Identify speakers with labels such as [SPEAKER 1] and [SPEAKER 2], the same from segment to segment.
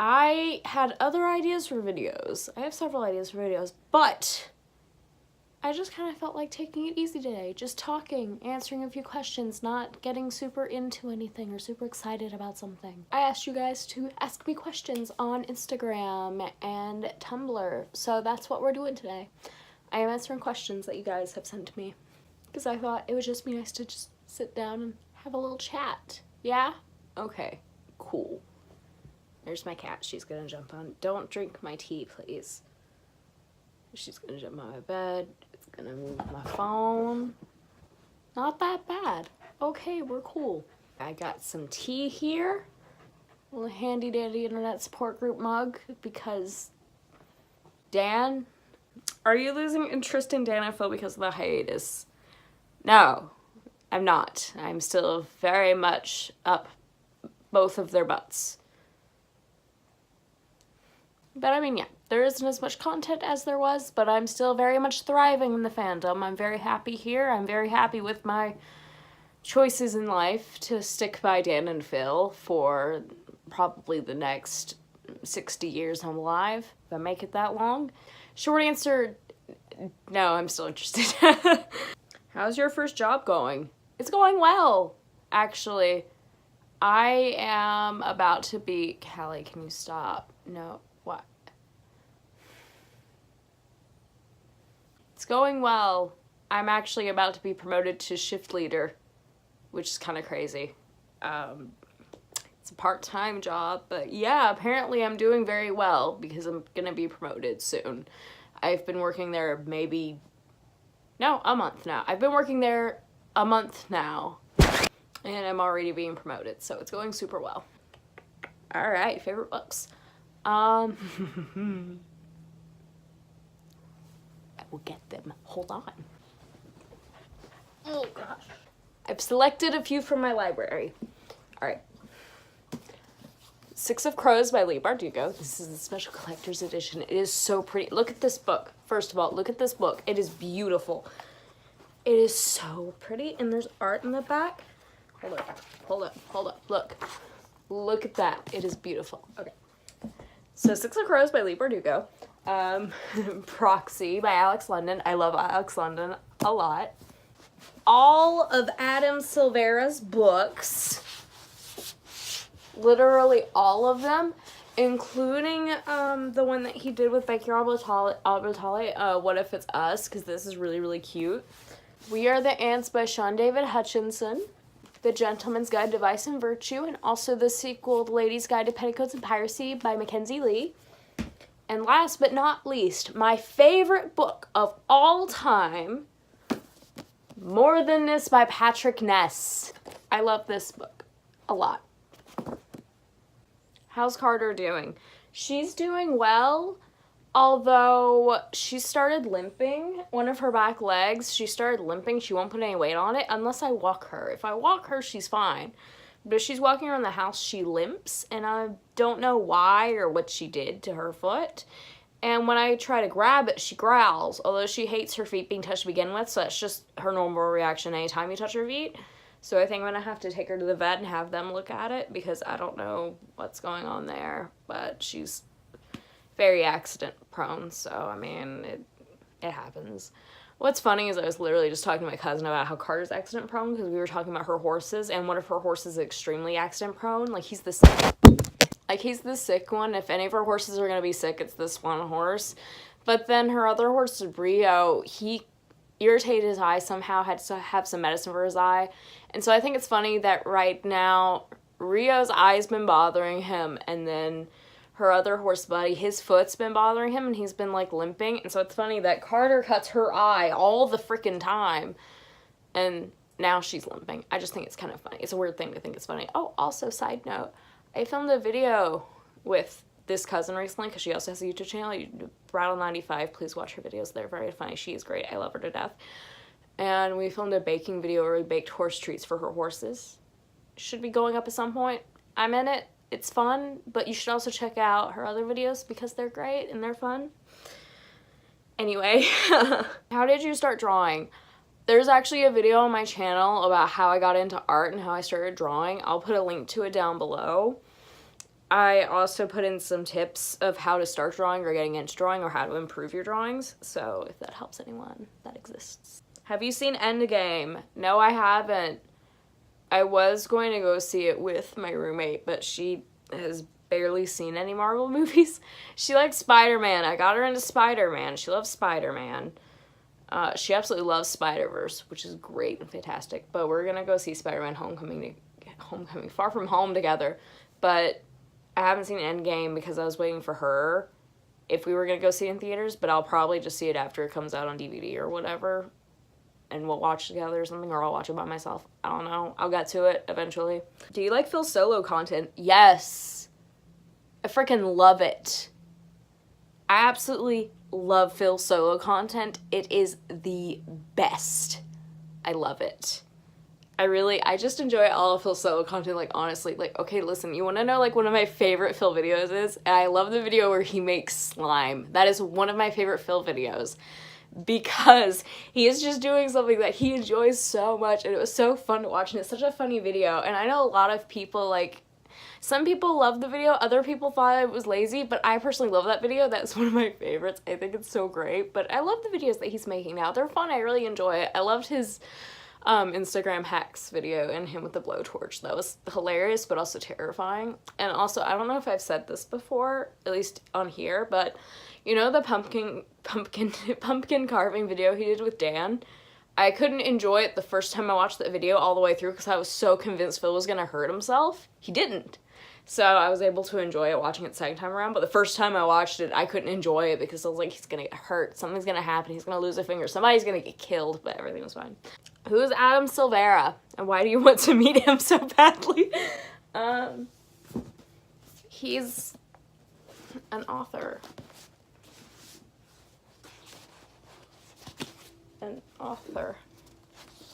[SPEAKER 1] I had other ideas for videos. I have several ideas for videos, but I just kind of felt like taking it easy today. Just talking, answering a few questions, not getting super into anything or super excited about something. I asked you guys to ask me questions on Instagram and Tumblr, so that's what we're doing today. I am answering questions that you guys have sent to me because I thought it would just be nice to just sit down and have a little chat. Yeah? Okay, cool. There's my cat. She's gonna jump on. Don't drink my tea, please. She's gonna jump on my bed. It's gonna move my phone. Not that bad. Okay, we're cool. I got some tea here. A little handy dandy internet support group mug because Dan, are you losing interest in Danifil because of the hiatus? No, I'm not. I'm still very much up both of their butts. But I mean, yeah, there isn't as much content as there was, but I'm still very much thriving in the fandom. I'm very happy here. I'm very happy with my choices in life to stick by Dan and Phil for probably the next 60 years I'm alive, if I make it that long. Short answer, no, I'm still interested. How's your first job going? It's going well, actually. I am about to be... Callie, can you stop? No. What? It's going well. I'm actually about to be promoted to shift leader, which is kind of crazy. It's a part-time job, but yeah, apparently I'm doing very well because I'm gonna be promoted soon. I've been working there a month now. I've been working there a month now, and I'm already being promoted, so it's going super well. All right, favorite books. I will get them. Hold on. Oh gosh. I've selected a few from my library. All right. Six of Crows by Leigh Bardugo. This is a special collector's edition. It is so pretty. Look at this book. First of all, look at this book. It is beautiful. It is so pretty, and there's art in the back. Hold up. Look at that. It is beautiful. Okay. So Six of Crows by Leigh Bardugo. Proxy by Alex London. I love Alex London a lot. All of Adam Silvera's books. Literally all of them, including the one that he did with Becky Albertalli, What If It's Us, because this is really, really cute. We Are the Ants by Sean David Hutchinson. The Gentleman's Guide to Vice and Virtue, and also the sequel, The Lady's Guide to Petticoats and Piracy by Mackenzie Lee. And last but not least, my favorite book of all time, More Than This by Patrick Ness. I love this book a lot. How's Carter doing? She's doing well, although she started limping. One of her back legs, she started limping. She won't put any weight on it unless I walk her. If I walk her, she's fine. But if she's walking around the house, she limps, and I don't know why or what she did to her foot. And when I try to grab it, she growls, although she hates her feet being touched to begin with, so that's just her normal reaction anytime you touch her feet. So I think I'm going to have to take her to the vet and have them look at it, because I don't know what's going on there, but she's very accident prone, so I mean, it happens. What's funny is I was literally just talking to my cousin about how Carter's accident prone, because we were talking about her horses, and one of her horses is extremely accident prone. Like, he's the sick one. If any of her horses are going to be sick, it's this one horse. But then her other horse, Rio, he irritated his eye somehow, had to have some medicine for his eye. And so I think it's funny that right now, Rio's eye's been bothering him, and then her other horse buddy, his foot's been bothering him, and he's been, like, limping. And so it's funny that Carter cuts her eye all the freaking time, and now she's limping. I just think it's kind of funny. It's a weird thing to think it's funny. Oh, also, side note, I filmed a video with this cousin recently, because she also has a YouTube channel, Brattle95. Please watch her videos. They're very funny. She is great. I love her to death. And we filmed a baking video where we baked horse treats for her horses. Should be going up at some point. I'm in it. It's fun, but you should also check out her other videos because they're great and they're fun. Anyway, how did you start drawing? There's actually a video on my channel about how I got into art and how I started drawing. I'll put a link to it down below. I also put in some tips of how to start drawing or getting into drawing or how to improve your drawings. So if that helps anyone, that exists. Have you seen Endgame? No, I haven't. I was going to go see it with my roommate, but she has barely seen any Marvel movies. She likes Spider-Man. I got her into Spider-Man. She loves Spider-Man. She absolutely loves Spider-Verse, which is great and fantastic. But we're gonna go see Spider-Man Homecoming Far From Home together. But I haven't seen Endgame because I was waiting for her if we were gonna go see it in theaters. But I'll probably just see it after it comes out on DVD or whatever, and we'll watch together or something, or I'll watch it by myself. I don't know. I'll get to it eventually. Do you like Phil Solo content? Yes. I freaking love it. I absolutely love Phil Solo content. It is the best. I love it. I just enjoy all of Phil Solo content, like, honestly. Like, okay, listen, you want to know, like, one of my favorite Phil videos is? And I love the video where he makes slime. That is one of my favorite Phil videos, because he is just doing something that he enjoys so much, and it was so fun to watch, and it's such a funny video. And I know a lot of people, like, some people love the video, other people thought it was lazy, but I personally love that video. That's one of my favorites. I think it's so great. But I love the videos that he's making now. They're fun. I really enjoy it. I loved his Instagram hacks video and him with the blowtorch. That was hilarious, but also terrifying. And also, I don't know if I've said this before, at least on here, but you know the pumpkin carving video he did with Dan? I couldn't enjoy it the first time I watched that video all the way through because I was so convinced Phil was gonna hurt himself. He didn't. So I was able to enjoy it watching it the second time around, but the first time I watched it, I couldn't enjoy it because I was like, he's gonna get hurt, something's gonna happen, he's gonna lose a finger, somebody's gonna get killed, but everything was fine. Who's Adam Silvera, and why do you want to meet him so badly? He's an author. An author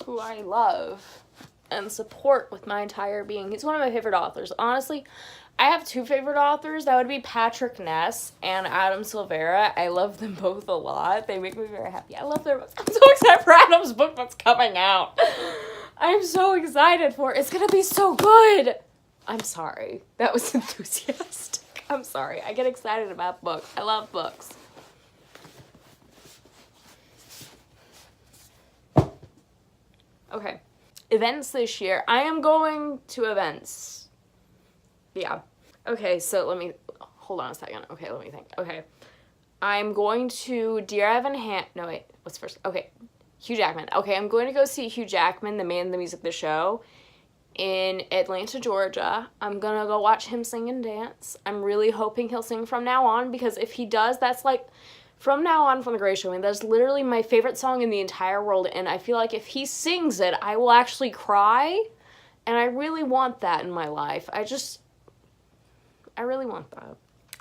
[SPEAKER 1] who I love and support with my entire being. He's one of my favorite authors. Honestly, I have two favorite authors. That would be Patrick Ness and Adam Silvera. I love them both a lot. They make me very happy. I love their books. I'm so excited for Adam's book that's coming out. I'm so excited for it. It's gonna be so good. I'm sorry. That was enthusiastic. I'm sorry. I get excited about books. I love books. Okay. Events this year. I am going to events. Yeah. Okay, so let me... Hold on a second. Okay, let me think. Okay. I'm going to Dear Evan No, wait. What's first? Okay. Hugh Jackman. Okay, I'm going to go see Hugh Jackman, the man, the music, the show, in Atlanta, Georgia. I'm gonna go watch him sing and dance. I'm really hoping he'll sing From Now On, because if he does, that's like... From Now On from The Greatest Showman, that's literally my favorite song in the entire world, and I feel like if he sings it, I will actually cry, and I really want that in my life. I really want that.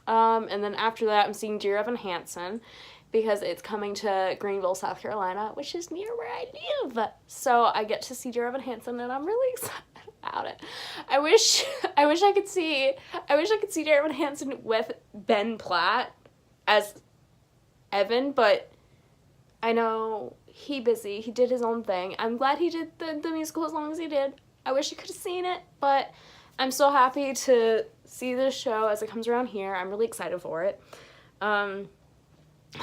[SPEAKER 1] And then after that, I'm seeing Dear Evan Hansen, because it's coming to Greenville, South Carolina, which is near where I live. So I get to see Dear Evan Hansen, and I'm really excited about it. I wish I could see Dear Evan Hansen with Ben Platt as Evan, but I know he busy. He did his own thing. I'm glad he did the musical as long as he did. I wish I could have seen it, but I'm so happy to see this show as it comes around here. I'm really excited for it. Let's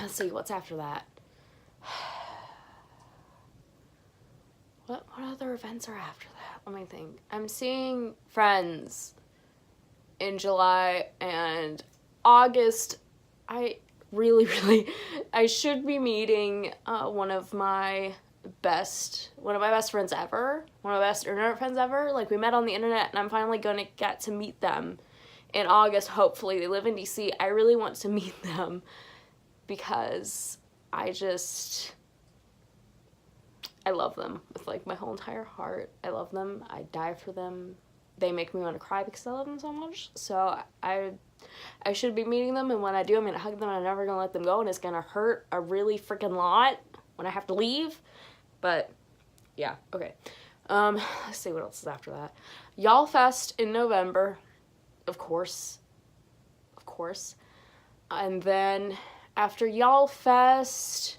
[SPEAKER 1] see, what's after that? What other events are after that? Let me think. I'm seeing Friends in July and August. I should be meeting one of my best friends ever, one of my best internet friends ever. Like, we met on the internet, and I'm finally gonna get to meet them in August, hopefully. They live in DC. I really want to meet them because I love them with, like, my whole entire heart. I love them. I die for them. They make me want to cry because I love them so much. So I should be meeting them, and when I do, I'm going to hug them, and I'm never going to let them go, and it's going to hurt a really freaking lot when I have to leave. But, yeah, okay. Let's see what else is after that. Y'all Fest in November, of course. And then after Y'all Fest,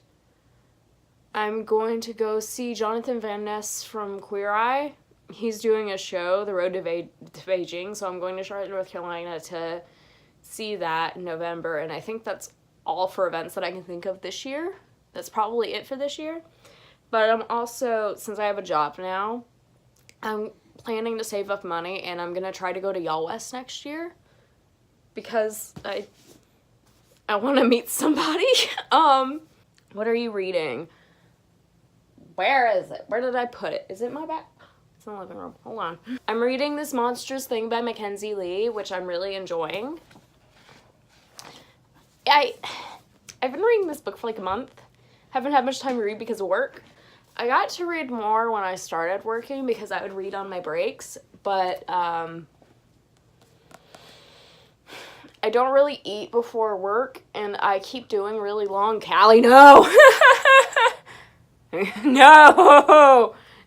[SPEAKER 1] I'm going to go see Jonathan Van Ness from Queer Eye. he's doing a show, The Road to, to Beijing, so I'm going to Charlotte, North Carolina to see that in November, and I think that's all for events that I can think of this year. That's probably it for this year. But I'm also, since I have a job now, I'm planning to save up money, and I'm going to try to go to Y'all West next year because I want to meet somebody. What are you reading? Where is it? Where did I put it? Is it in my bag? It's in the living room. Hold on. I'm reading This Monstrous Thing by Mackenzie Lee, which I'm really enjoying. I've been reading this book for like a month. Haven't had much time to read because of work. I got to read more when I started working because I would read on my breaks, but I don't really eat before work, and I keep doing really long, Callie, no!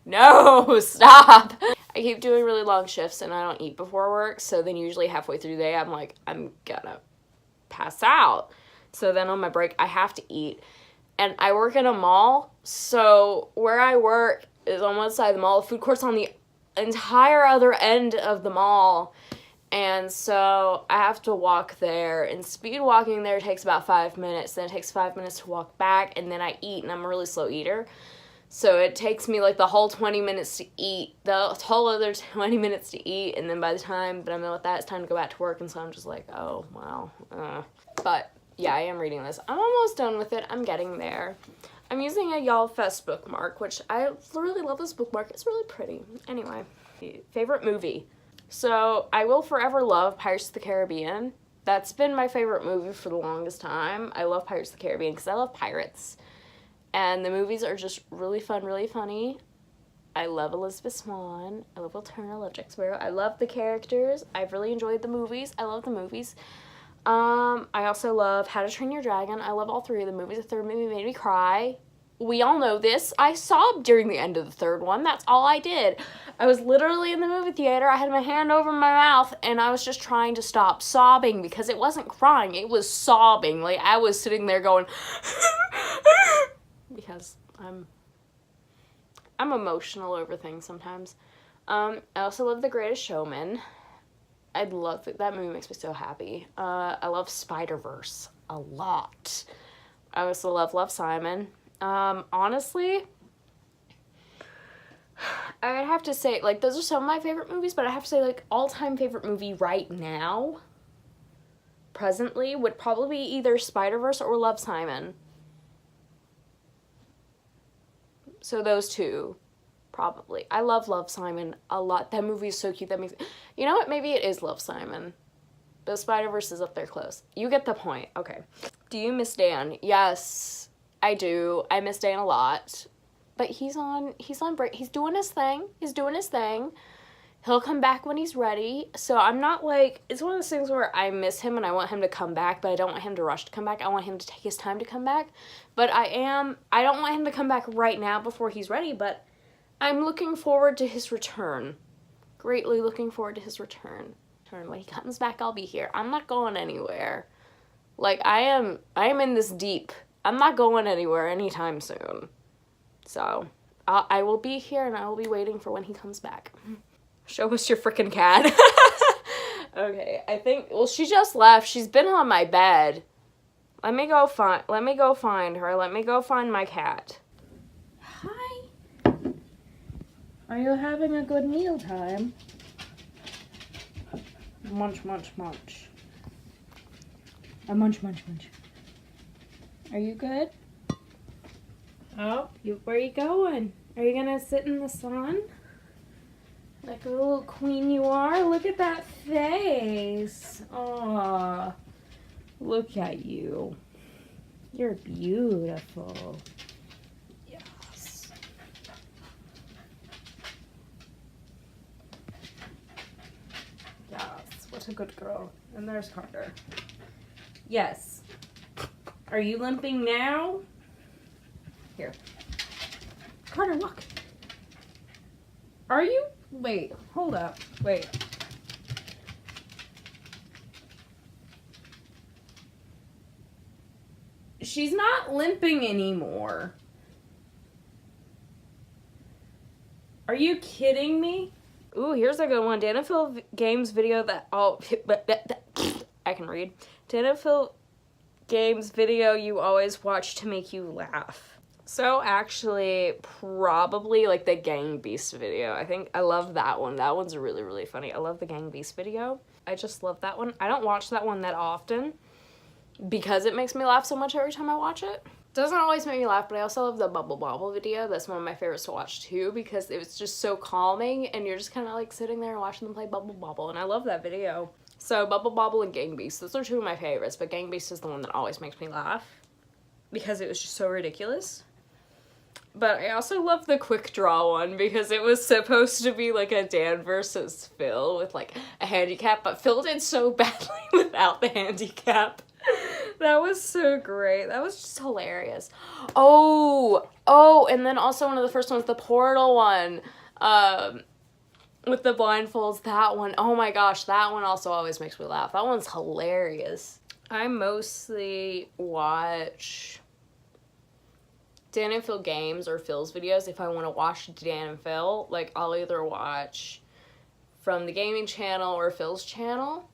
[SPEAKER 1] No, stop! I keep doing really long shifts and I don't eat before work, so then usually halfway through the day I'm like, I'm gonna pass out. So then on my break I have to eat. And I work in a mall, so where I work is on one side of the mall. The food court's on the entire other end of the mall. And so I have to walk there, and speed walking there takes about 5 minutes, then it takes 5 minutes to walk back, and then I eat, and I'm a really slow eater. So it takes me like the whole 20 minutes to eat, the whole other 20 minutes to eat, and then by the time that I'm done with that, it's time to go back to work, and so I'm just like, oh, wow. But yeah, I am reading this. I'm almost done with it. I'm getting there. I'm using a Y'all Fest bookmark, which I really love this bookmark. It's really pretty. Anyway, favorite movie. So I will forever love Pirates of the Caribbean. That's been my favorite movie for the longest time. I love Pirates of the Caribbean because I love pirates. And the movies are just really fun, really funny. I love Elizabeth Swann. I love Will Turner. I love Jack Sparrow. I love the characters. I've really enjoyed the movies. I love the movies. I also love How to Train Your Dragon. I love all three of the movies. The third movie made me cry. We all know this. I sobbed during the end of the third one. That's all I did. I was literally in the movie theater. I had my hand over my mouth, and I was just trying to stop sobbing because it wasn't crying. It was sobbing. Like, I was sitting there going... because I'm emotional over things sometimes. I also love The Greatest Showman. I love that movie. Makes me so happy. I love Spider-Verse a lot. I also love Simon. Honestly, I would have to say, like, those are some of my favorite movies, but I have to say, like, all-time favorite movie right now, presently, would probably be either Spider-Verse or Love, Simon. So those two, probably. I love Simon a lot. That movie is so cute. That makes... You know what? Maybe it is Love, Simon. But Spider-Verse is up there close. You get the point. Okay. Do you miss Dan? Yes, I do. I miss Dan a lot. But he's on break. He's doing his thing. He'll come back when he's ready. So I'm not like... It's one of those things where I miss him and I want him to come back, but I don't want him to rush to come back. I want him to take his time to come back. But I don't want him to come back right now before he's ready, but I'm looking forward to his return. Greatly looking forward to his return. When he comes back, I'll be here. I'm not going anywhere. Like, I am in this deep. I'm not going anywhere anytime soon. So, I will be here and I will be waiting for when he comes back. Show us your frickin' cat. Okay, I think, well, she just left. She's been on my bed. Let me go find her. Let me go find my cat. Hi. Are you having a good meal time? Munch, munch, munch. Munch, munch, munch. Are you good? Oh, where are you going? Are you gonna sit in the sun? Like a little queen you are? Look at that face. Aw. Look at you. You're beautiful. Yes. Yes, what a good girl. And there's Carter. Yes. Are you limping now? Here. Carter, look. Are you? Wait, hold up. Wait. She's not limping anymore. Are you kidding me? Ooh, here's a good one. Dana Phil Games video that I can read. Dana Phil Games video you always watch to make you laugh. So actually, probably like the Gang Beast video. I think I love that one. That one's really, really funny. I love the Gang Beast video. I just love that one. I don't watch that one that often because it makes me laugh so much every time I watch it. Doesn't always make me laugh, but I also love the Bubble Bobble video. That's one of my favorites to watch too because it was just so calming and you're just kind of like sitting there and watching them play Bubble Bobble, and I love that video. So Bubble Bobble and Gang Beast, those are two of my favorites, but Gang Beast is the one that always makes me laugh because it was just so ridiculous. But I also love the Quick Draw one because it was supposed to be like a Dan versus Phil with like a handicap, but Phil did so badly without the handicap. That was so great. That was just hilarious. Oh, and then also one of the first ones, the Portal one, with the blindfolds, that one. Oh my gosh, that one also always makes me laugh. That one's hilarious. I mostly watch Dan and Phil games or Phil's videos if I want to watch Dan and Phil. Like, I'll either watch from the gaming channel or Phil's channel.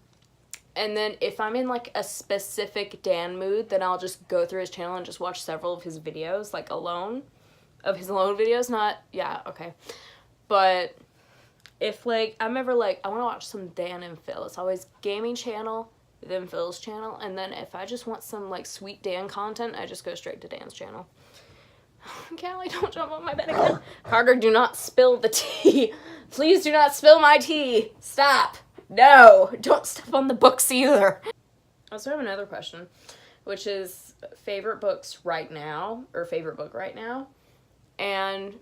[SPEAKER 1] And then if I'm in, like, a specific Dan mood, then I'll just go through his channel and just watch several of his videos, like, alone. Of his alone videos, not, yeah, okay. But if, like, I'm ever, like, I want to watch some Dan and Phil, it's always gaming channel, then Phil's channel. And then if I just want some, like, sweet Dan content, I just go straight to Dan's channel. Callie, don't jump on my bed again. Carter, do not spill the tea. Please do not spill my tea. Stop. No, don't step on the books either. I also have another question, which is favorite books right now, or favorite book right now. And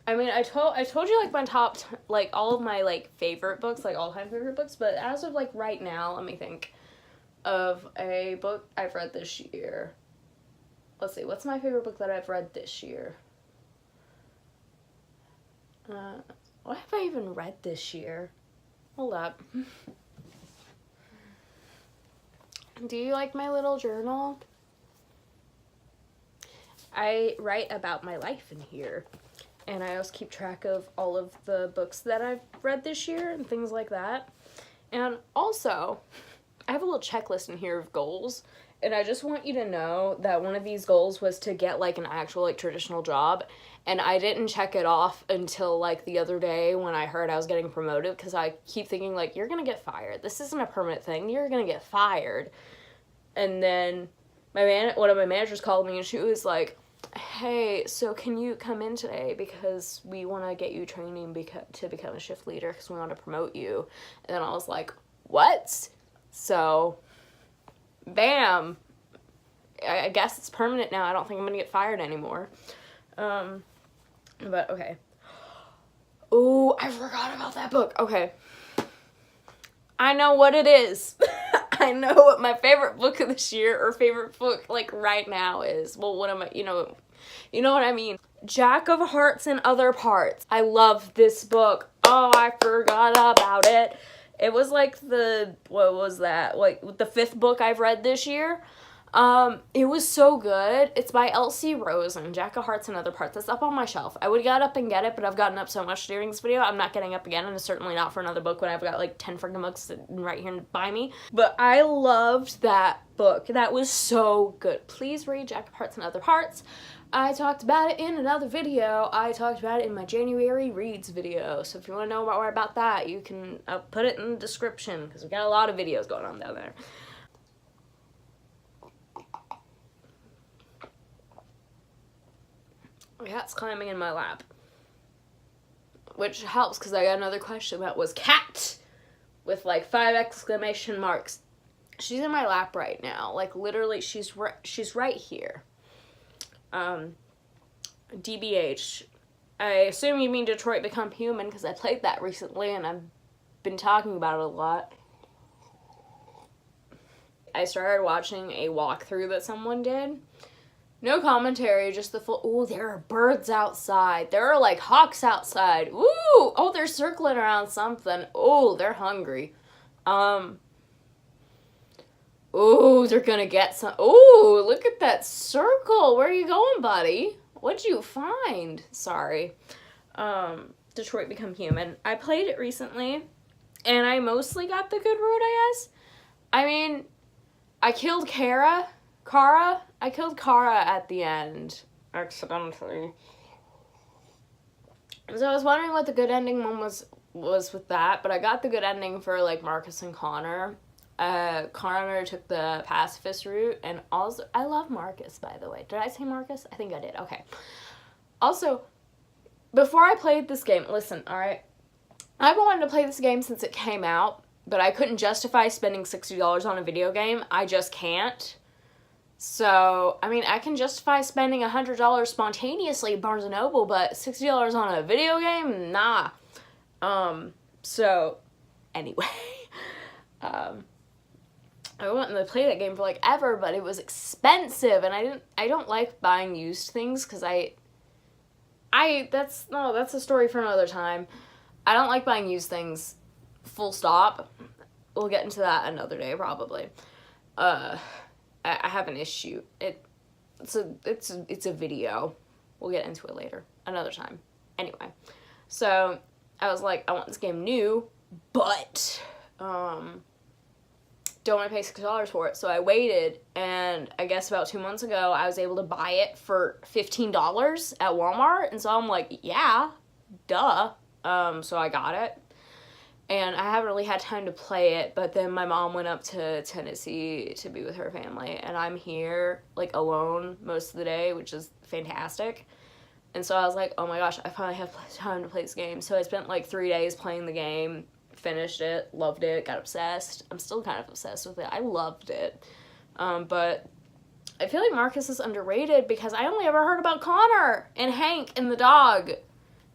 [SPEAKER 1] I mean, I told you like my top, like all of my like favorite books, like all-time favorite books, but as of like right now, let me think of a book I've read this year. Let's see, what's my favorite book that I've read this year? What have I even read this year? Hold up. Do you like my little journal? I write about my life in here. And I also keep track of all of the books that I've read this year and things like that. And also, I have a little checklist in here of goals. And I just want you to know that one of these goals was to get, like, an actual, like, traditional job. And I didn't check it off until, like, the other day when I heard I was getting promoted. Because I keep thinking, like, you're going to get fired. This isn't a permanent thing. You're going to get fired. And then one of my managers called me and she was like, hey, so can you come in today? Because we want to get you training to become a shift leader because we want to promote you. And then I was like, what? So, bam. I guess it's permanent now. I don't think I'm going to get fired anymore. But, okay. Oh, I forgot about that book. Okay. I know what it is. I know what my favorite book of this year or favorite book, like, right now is. Well, what am I, you know what I mean. Jack of Hearts and Other Parts. I love this book. Oh, I forgot about it. It was, like, what was that? Like, the 5th book I've read this year. It was so good. It's by Elsie Rosen, Jack of Hearts and Other Parts. It's up on my shelf. I would get up and get it, but I've gotten up so much during this video, I'm not getting up again, and it's certainly not for another book when I've got like 10 freaking books sitting right here by me. But I loved that book. That was so good. Please read Jack of Hearts and Other Parts. I talked about it in another video. I talked about it in my January reads video. So if you want to know more about that, you can put it in the description because we got a lot of videos going on down there. Cat's climbing in my lap, which helps because I got another question that was cat with like 5 exclamation marks. She's in my lap right now, like literally she's right here. DBH, I assume you mean Detroit Become Human because I played that recently and I've been talking about it a lot. I started watching a walkthrough that someone did. No commentary, just the full, ooh, there are birds outside. There are, like, hawks outside. Ooh, oh, they're circling around something. Ooh, they're hungry. Ooh, they're gonna get some, ooh, look at that circle. Where are you going, buddy? What'd you find? Sorry. Detroit Become Human. I played it recently, and I mostly got the good route, I guess. I mean, I killed Kara. I killed Kara at the end, accidentally. So I was wondering what the good ending one was with that, but I got the good ending for, like, Marcus and Connor. Connor took the pacifist route, and also, I love Marcus, by the way. Did I say Marcus? I think I did. Okay. Also, before I played this game, listen, alright? I've been wanting to play this game since it came out, but I couldn't justify spending $60 on a video game. I just can't. So, I mean, I can justify spending $100 spontaneously at Barnes & Noble, but $60 on a video game? Nah. So, anyway. I wanted to play that game for, like, ever, but it was expensive, and I don't like buying used things, because that's a story for another time. I don't like buying used things, full stop. We'll get into that another day, probably. I have an issue. It's a video. We'll get into it later, another time. Anyway, so I was like, I want this game new, but don't want to pay $6 for it. So I waited, and I guess about 2 months ago, I was able to buy it for $15 at Walmart, and so I'm like, yeah, duh. So I got it. And I haven't really had time to play it, but then my mom went up to Tennessee to be with her family, and I'm here, like, alone most of the day, which is fantastic. And so I was like, oh my gosh, I finally have time to play this game. So I spent, like, 3 days playing the game, finished it, loved it, got obsessed. I'm still kind of obsessed with it. I loved it. But I feel like Marcus is underrated because I only ever heard about Connor and Hank and the dog.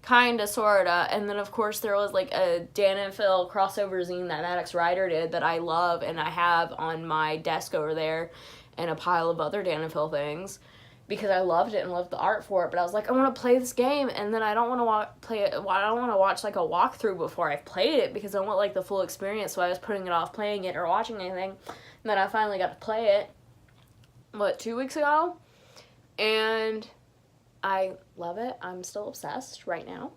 [SPEAKER 1] Kinda, sorta. And then, of course, there was, like, a Dan and Phil crossover zine that Maddox Ryder did that I love, and I have on my desk over there, and a pile of other Dan and Phil things, because I loved it and loved the art for it. But I was like, I want to play this game, and then I don't want to play it. I don't want to watch, like, a walkthrough before I've played it, because I want, like, the full experience, so I was putting it off playing it or watching anything. And then I finally got to play it, 2 weeks ago? And I love it. I'm still obsessed right now.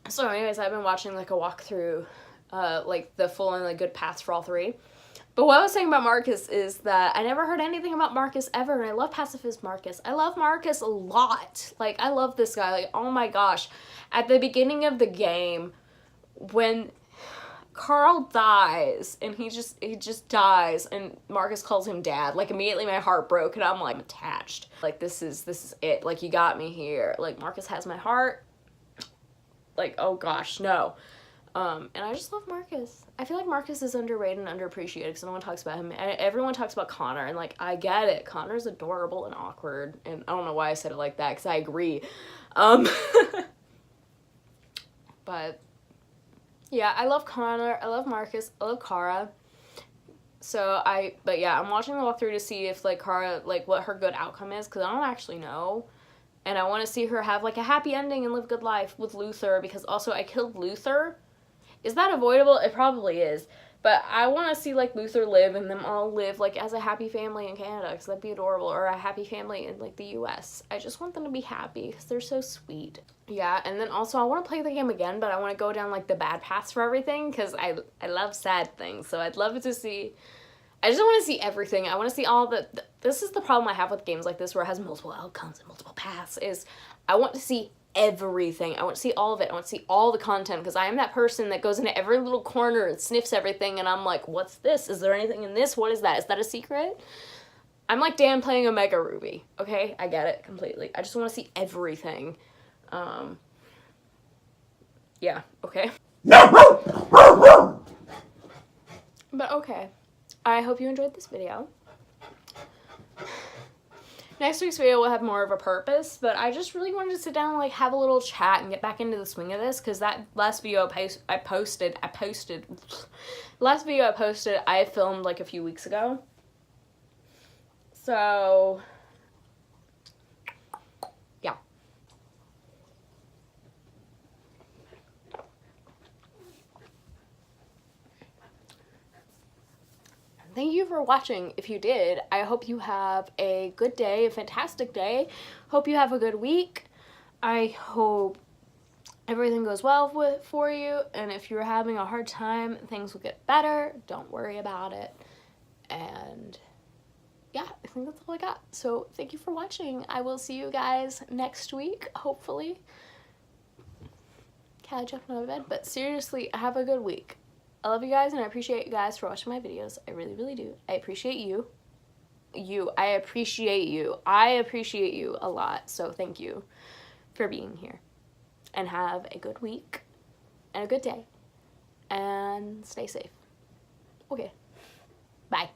[SPEAKER 1] So anyways, I've been watching, like, a walkthrough, like, the full and, like, good paths for all three. But what I was saying about Marcus is that I never heard anything about Marcus ever, and I love Pacifist Marcus. I love Marcus a lot. Like, I love this guy. Like, oh my gosh. At the beginning of the game, when Carl dies, and he just dies, and Marcus calls him dad, like, immediately my heart broke, and I'm, like, attached. Like, this is it. Like, you got me here. Like, Marcus has my heart. Like, oh gosh, no. And I just love Marcus. I feel like Marcus is underrated and underappreciated because no one talks about him. Everyone talks about Connor, and, like, I get it. Connor's adorable and awkward, and I don't know why I said it like that, because I agree. But yeah, I love Connor, I love Marcus, I love Kara. But yeah, I'm watching the walkthrough to see if, like, Kara, like, what her good outcome is, because I don't actually know. And I want to see her have, like, a happy ending and live a good life with Luther, because also I killed Luther. Is that avoidable? It probably is. But I want to see, like, Luther live and them all live, like, as a happy family in Canada, because that'd be adorable, or a happy family in, like, the U.S. I just want them to be happy, because they're so sweet. Yeah, and then also I want to play the game again, but I want to go down, like, the bad paths for everything, because I love sad things, so I'd love to see... I just want to see everything. I want to see all the... This is the problem I have with games like this, where it has multiple outcomes and multiple paths, is I want to see everything. I want to see all of it. I want to see all the content, because I am that person that goes into every little corner and sniffs everything, and I'm like, what's this? Is there anything in this? What is that? Is that a secret? I'm like Dan playing Omega Ruby, okay? I get it completely. I just want to see everything. Yeah, okay. But okay. I hope you enjoyed this video. Next week's video will have more of a purpose, but I just really wanted to sit down and, like, have a little chat and get back into the swing of this, because that last video I filmed, like, a few weeks ago. So, yeah. Thank you for watching. If you did, I hope you have a good day, a fantastic day. Hope you have a good week. I hope everything goes well for you, and if you're having a hard time, things will get better. Don't worry about it. And yeah, I think that's all I got. So thank you for watching. I will see you guys next week, hopefully. Cat jumped out of bed, but seriously, have a good week. I love you guys, and I appreciate you guys for watching my videos. I really, really do. I appreciate you. I appreciate you. I appreciate you a lot. So thank you for being here. And have a good week and a good day. And stay safe. Okay. Bye.